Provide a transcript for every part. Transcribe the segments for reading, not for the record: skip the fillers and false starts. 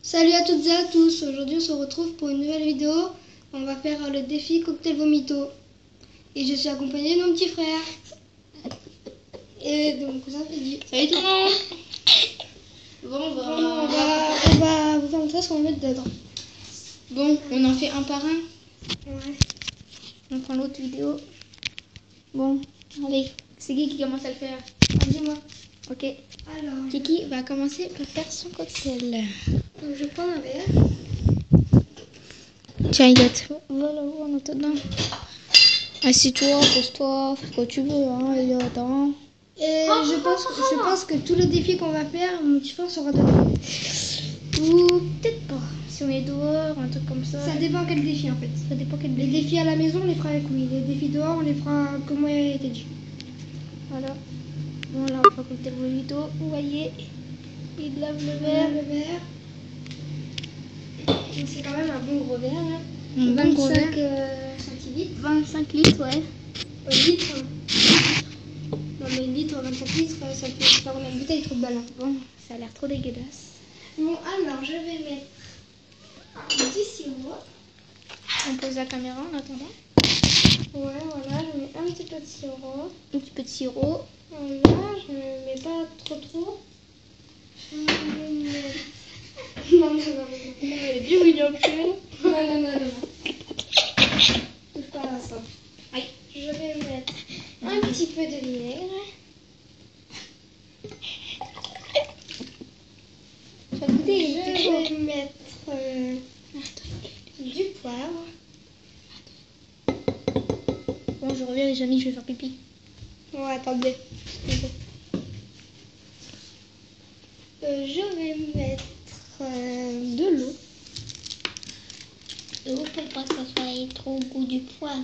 Salut à toutes et à tous, aujourd'hui on se retrouve pour une nouvelle vidéo. On va faire le défi cocktail vomito. Et je suis accompagnée de mon petit frère. Et donc ça fait dit. Salut tout le monde. Bon, On va vous montrer ce qu'on va mettre dedans. Bon, on en fait un par un. Ouais. On prend l'autre vidéo. Bon, allez, c'est qui commence à le faire? Dis-moi. Ok. Alors, Kiki va commencer par faire son cocktail. donc je prends un verre. Tiens, Yette. Voilà, on est dedans. Assis-toi, pose-toi, fais ce que tu veux, hein, et attends. Et je pense que tout le défi qu'on va faire, mon petit frère sera dedans. Ou peut-être pas. Si on est dehors, un truc comme ça. Ça dépend quel défi en fait. Ça dépend quel Les défis à la maison, on les fera avec lui. Les défis dehors, on les fera comme moi il a été dit. Voilà. Bon, là, on prend cocktail vomito. Vous voyez, il lave le verre. Le verre. C'est quand même un bon gros verre là. Un bon gros 25 verre. centilitres. 25 litres, ouais. Litres. Non mais litres, 25 litres, ça fait pas combien de bouteilles, trop de balles. Bon, ça a l'air trop dégueulasse. Bon alors je vais mettre du sirop. On pose la caméra en attendant. Ouais voilà, je mets un petit peu de sirop. Un petit peu de sirop. Voilà, je ne mets pas trop. Je vais mettre... Non. Du William Non. Touche pas à ça. Aïe. Je vais mettre un petit peu de vinaigre. Ça goûter, Je vais mettre du poivre. Bon, je reviens les amis, je vais faire pipi. Ouais, attendez. Je vais mettre de l'eau. L'eau pour pas que ça soit trop au goût du poivre.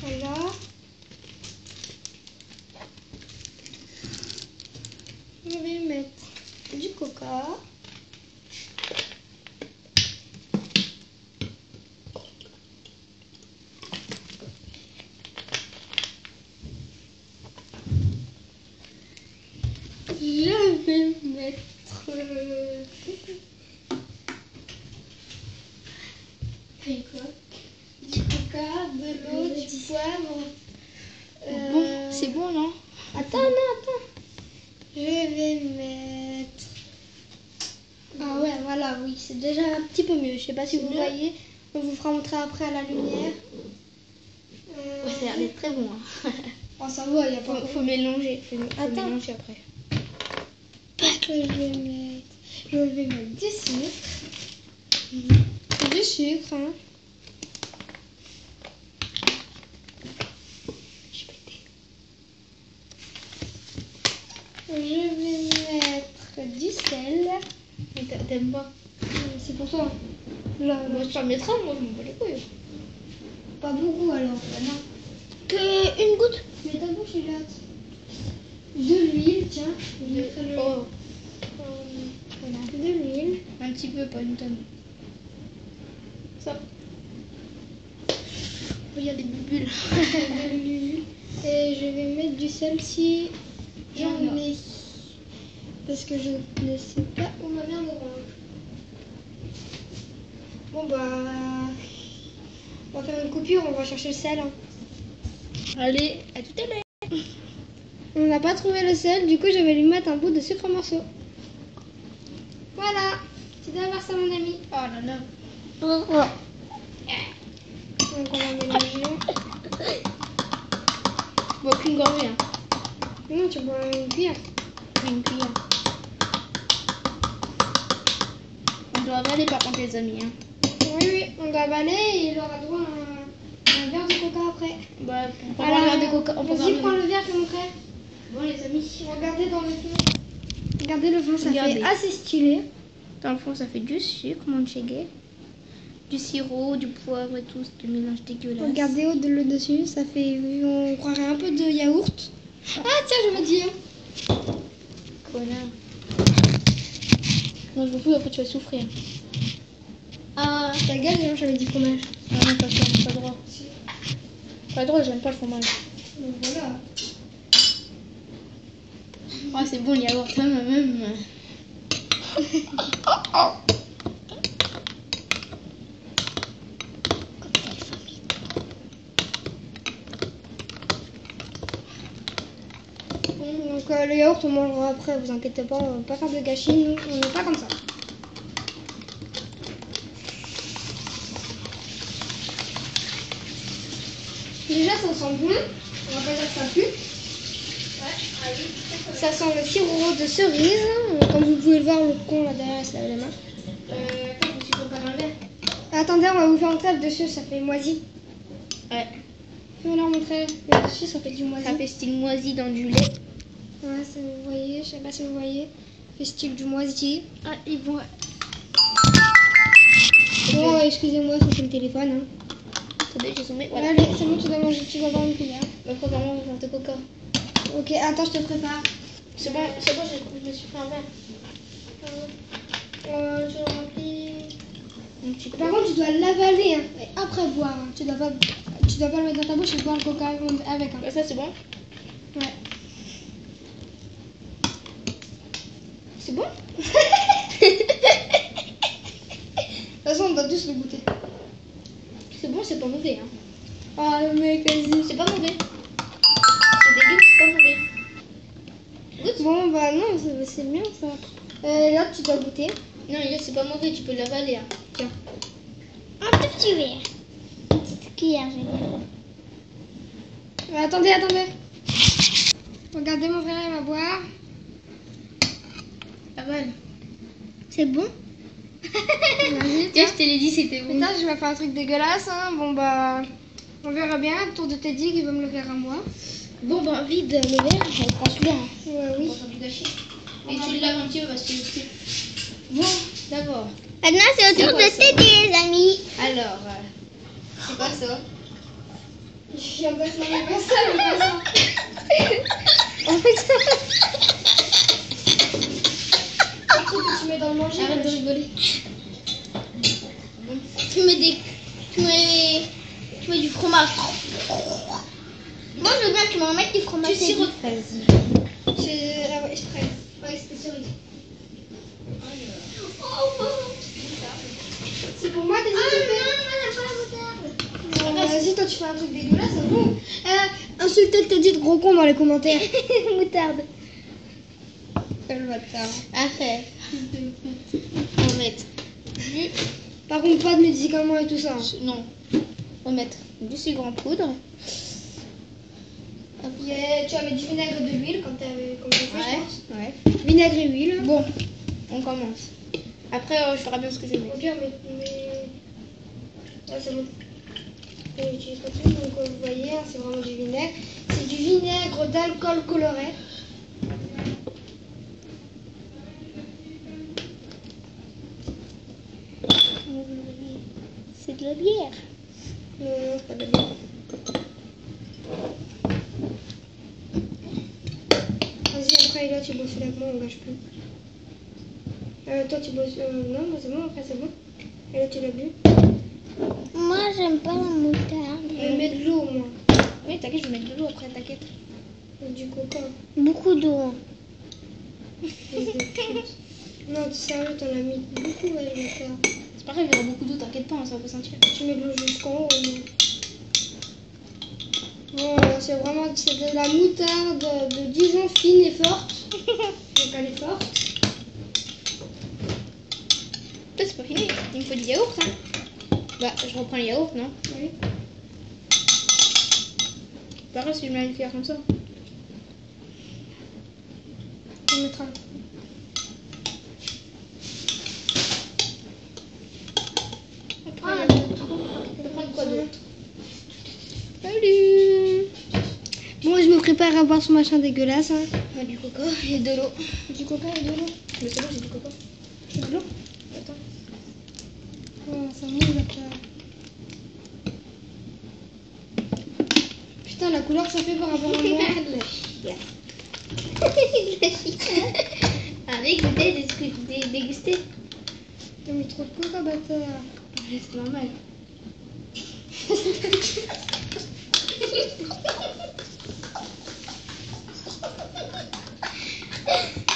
Voilà. Je vais mettre du coca. Je vais mettre du coca, de l'eau, du poivre. Bon, c'est bon, non? Attends. Je vais mettre... Ah ouais, voilà, oui, c'est déjà un petit peu mieux. Je sais pas si vous voyez. On vous fera montrer après à la lumière. Ouais, ça a l'air d'être très bon. Hein. Oh, ça va, il n'y a pas... Faut mélanger. Faut Attends. mélanger après. Qu'est-ce que je vais mettre? Je vais mettre du sucre. Du sucre, hein. Je vais mettre du sel. Mais t'aimes pas? C'est pour toi. Là, Moi, tu en mettras, moi, je m'en bats les couilles. pas beaucoup alors. Non. Que une goutte? Mais ta bouche est là. De l'huile, tiens. Je mettrai le... Oh. Voilà, de l'huile. Un petit peu, pas une tonne. Ça. Oh, il y a des bulles. De l'huile. Et je vais mettre du sel si j'en ai. Parce que je ne sais pas où ma viande range. Bon bah... On va faire une coupure, on va chercher le sel. Hein. Allez, à tout à l'heure. On n'a pas trouvé le sel, du coup je vais lui mettre un bout de sucre morceau. Voilà, tu dois voir ça mon ami. Oh là là. Donc on va mélanger. Bon, qu'une gorgée, hein. Non, tu bois une cuillère. Une cuillère. On doit avaler par contre les amis, hein. Oui, on doit avaler et il aura droit à un verre de coca après. Bah, on prend un verre de coca. On Vas-y, prends le verre, mon frère. Bon les amis. Regardez dans le fond. Regardez le fond, ça Regardez. fait assez stylé. Dans le fond, ça fait du sucre, manchegay, du sirop, du poivre et tout, c'est du mélange dégueulasse. Regardez le dessus, ça fait, on croirait un peu de yaourt. Ah tiens, je me dis. Connard. Non, je m'en fous, après tu vas souffrir. Ah, ta gueule, j'avais dit fromage. Ah non, pas ça, pas le droit. Pas le droit, j'aime pas le fromage. Donc voilà. Oh, c'est bon le yaourt, même. Bon, donc le yaourt, on mangera après, vous inquiétez pas, on va pas faire de gâchis, nous, on n'est pas comme ça. Déjà, ça sent bon, on va pas dire que ça pue. Ça sent le sirop de cerise. Comme vous pouvez le voir, le con là derrière se lave les mains. Attends, je peux pas l'enlever. Attendez, on va vous faire un table dessus, ça fait moisi. Ouais. Je vais leur montrer. Le dessus, ça fait du moisi. Ça fait style moisi dans du lait. Ouais, ça, vous voyez, je sais pas si vous voyez. Ça fait style du moisi. Ah, ils vont. Bon, excusez-moi, c'est le téléphone. Hein. Attendez, j'ai zoomé. Voilà. Allez, c'est bon, tu dois manger, tu dois avoir une cuillère. Le programme de coca. Ok, attends, je te prépare. C'est bon, je me suis fait un verre. Je remplis un petit peu. Par contre, tu dois l'avaler hein, et après boire. Hein. Tu dois pas le mettre dans ta bouche et boire le coca avec. Hein. Ça, c'est bon? Ouais. C'est bon? De toute façon, on doit tous le goûter. C'est bon, c'est pas mauvais. Hein. Ah, le mec, vas-y. C'est pas mauvais. C'est dégueu, c'est pas mauvais. Goûte. Bon, bah non, c'est bien ça. Là, tu dois goûter. Non, mais là, c'est pas mauvais, tu peux l'avaler. Hein. Tiens. Un tout petit verre. Une petite cuillère, je vais dire. Attendez. Regardez, mon frère, il va boire. Avale. C'est bon? Vas-y, Tiens, je te l'ai dit, c'était bon. Putain, je vais faire un truc dégueulasse. Hein. Bon, bah, on verra bien. Tour de Teddy qui veut me le faire à moi. Bon, bah, vide le verre, on prend celui-là. Hein. Oui. Pour faire du gâchis. Et tu le laves un petit peu parce que c'est bon, d'abord. Maintenant, c'est au tour de Teddy, les amis. Alors, c'est quoi ça? Je suis un peu mais pas ça, mais pas ça. En fait, ça. Un truc que tu mets dans le manger. Arrête de rigoler. Tu mets du fromage. Moi, je veux bien que tu m'en mettes du fromage. Tu sirotes. Vas-y. Ah ouais, je prends. Ouais, c'était cerise. C'est pour moi, t'es Vas-y, toi, tu fais un truc dégueulasse, c'est bon. Insultez le Teddy de gros con dans les commentaires. Moutarde. Quel bâtard. Après, on va mettre du... Par contre, pas de médicaments et tout ça. Hein. Non. On va mettre du sucre en poudre. Tu vas mettre du vinaigre et de l'huile comme tu fait, je pense. Ouais. Vinaigre et huile. Bon, on commence. Après, je ferai bien ce que je vais mettre. Ok, mais... Ah, c'est bon. On utilise pas tout, donc vous voyez, hein, c'est vraiment du vinaigre. C'est du vinaigre d'alcool coloré. C'est de la bière. Non, c'est pas de la bière. Vas-y, après, là, tu bosses avec moi, on gâche plus. Toi, tu bosses... non, moi, c'est bon, après, c'est bon. Et là, tu l'as bu. Moi, j'aime pas la moutarde. Mets de l'eau, moi. Oui, t'inquiète, je vais mettre de l'eau après, t'inquiète. Et du coca. Beaucoup d'eau. Non, tu sérieux, t'en as mis beaucoup, ouais, je vais faire. C'est pas grave, il y aura beaucoup d'eau, t'inquiète pas, hein, ça va pas sentir. Tu mets de l'eau jusqu'en haut. Bon, c'est vraiment de la moutarde de Dijon fine et forte. Donc elle est forte. Toi, c'est pas fini, il me faut du yaourt, hein. Bah, je reprends le yaourt, non? Oui. Par contre, si je mets une cuillère comme ça. On mettra. Après, je vais prendre quoi d'autre? Salut. Bon, je me prépare à boire ce machin dégueulasse. Hein. Du coca et de l'eau. Du coca et de l'eau. Mais c'est bon, j'ai du coca. C'est de l'eau. Attends. Oh, ça mouille là. Putain, la couleur que ça fait par rapport à moi. Avec goûter, déguster. T'as mis trop de coca, bâtard. C'est normal.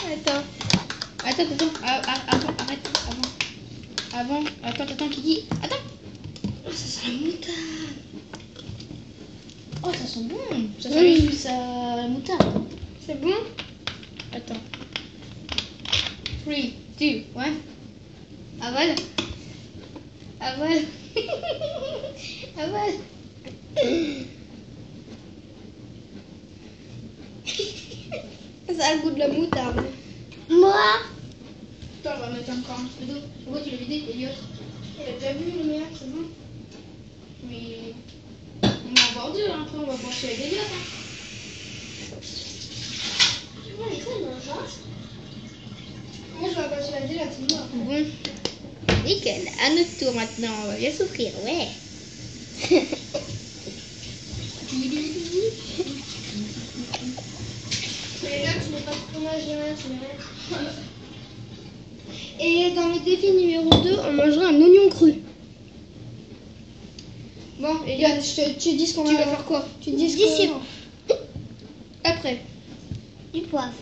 Attends. Attends, arrête, avant, attends, Kiki, attends. Oh, ça sent la moutarde. Oh, ça sent bon, ça sent juste la moutarde. C'est bon? Attends. 3, 2, 1. Avale. Avale. Avale. Ça a le goût de la moutarde. Moi, Attends, on va mettre encore un petit peu d'eau. Pourquoi tu l'as vidé, Elliot? Il a déjà vu le mien, c'est bon. Mais on va en boire deux, hein. Après on va boire chez Elliot. Hein. Moi, je vais passer la vie là, c'est mort. Bon. Nickel. À notre tour maintenant. On va bien souffrir, ouais. Mais là, tu mets pas de fromage, rien, tu mets rien. Et dans le défi numéro 2, on mangera un oignon cru. Bon, Elliot, Tu dis ce qu'on tu va vas faire quoi? Tu dis ce du qu'on sirop, Après. du poivre.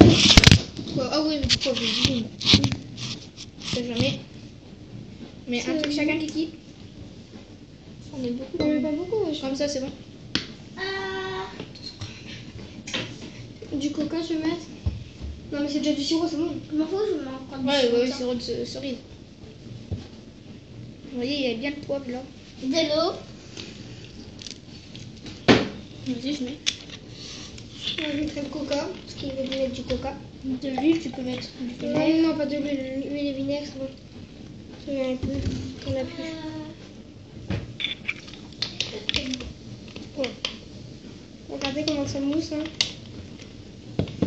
Quoi? Ah oui, mais pourquoi je dis? C'est jamais. Mais un truc chacun, Kiki. On est beaucoup. On met pas beaucoup, wesh. Comme ça, c'est bon. Du coca, tu veux mettre? Non, mais c'est déjà du sirop, c'est bon. Je m'en fous, je mets encore du Ouais, sirop. sirop de cerise. Vous voyez, il y a bien le poivre là. De l'eau. Vas-y, je mets. Moi, je mettrai le coca, parce qu'il veut mettre du coca. De l'huile, tu peux mettre du vinaigre. Non, non, pas de l'huile, l'huile et vinaigre, c'est bon. Ça vient un peu, on a plus. Bon. Regardez comment ça mousse, hein.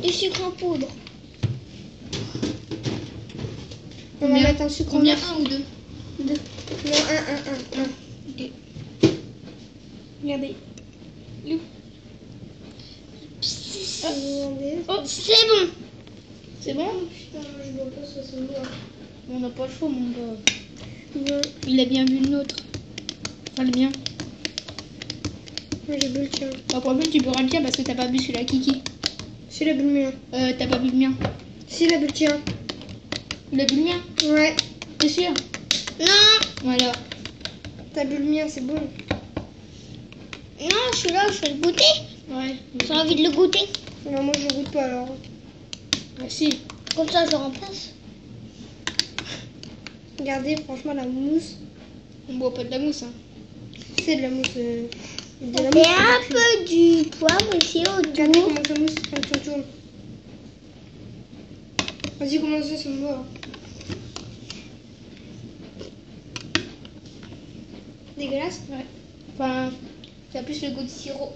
Du sucre en poudre. On va mettre un sucre en Combien? œuf. Un ou deux? Deux. Non, un. Ok. Regardez. Lou. Regardez. Oh, C'est bon. c'est bon? Putain, moi, je dois pas, ça sent bon. On n'a pas le choix, mon gars. Non, Il a bien bu le nôtre. Enfin, le mien. moi, j'ai bu le tien. Bah, pour le tu boiras le tien parce que t'as pas bu celui-là, Kiki. S'il a bu le mien. T'as pas bu le mien. S'il a bu le tien. Il a bu le mien? Ouais. T'es sûr? Non, Voilà. T'as bu le mien, c'est bon. non, celui-là, je vais le goûter. Ouais. J'ai envie de le goûter. Non, moi, je le goûte pas alors. Bah, si. Comme ça, je remplace. Regardez, franchement, la mousse, On boit pas de la mousse, hein. c'est de la mousse. De la Et un peu du poivre ici Regardez autour. comment ça mousse quand tu tournes. Vas-y, comment ça se voit. Dégueulasse. Ouais. Enfin, ça a plus le goût de sirop.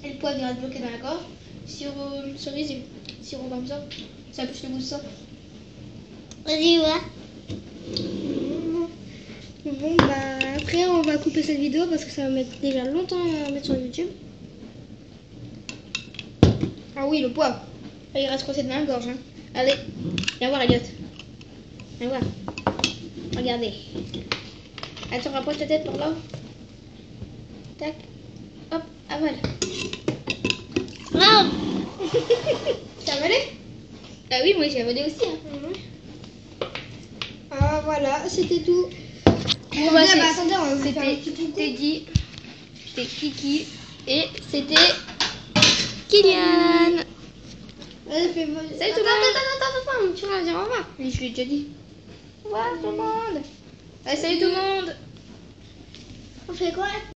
Et le poivre, il reste bloqué dans la gorge. Sirop cerise, et sirop comme ça. Ça a plus le goût de ça. Vas-y, ouais. Bon, bah, après, on va couper cette vidéo parce que ça va mettre déjà longtemps à mettre sur YouTube. Ah oui, le poivre. Ah, il reste coincé dans la gorge. Hein. Allez, viens voir, Elliot. Viens voir. Regardez. Attends, rapproche ta tête par là. Tac. Hop, avale. Non. T'as avalé? Ah oui, moi j'ai avalé aussi. Hein. Ah, voilà, c'était tout. Bon, bah, Bien, bah, attendez, on va vous faire un c'était petit coucou. Teddy, c'était Kiki et c'était Kylian. Allez, fais Salut tout le monde. Attends, tu vas dire au revoir. Oui, je l'ai déjà dit. Au revoir tout le monde. Allez, salut tout le monde. On fait quoi?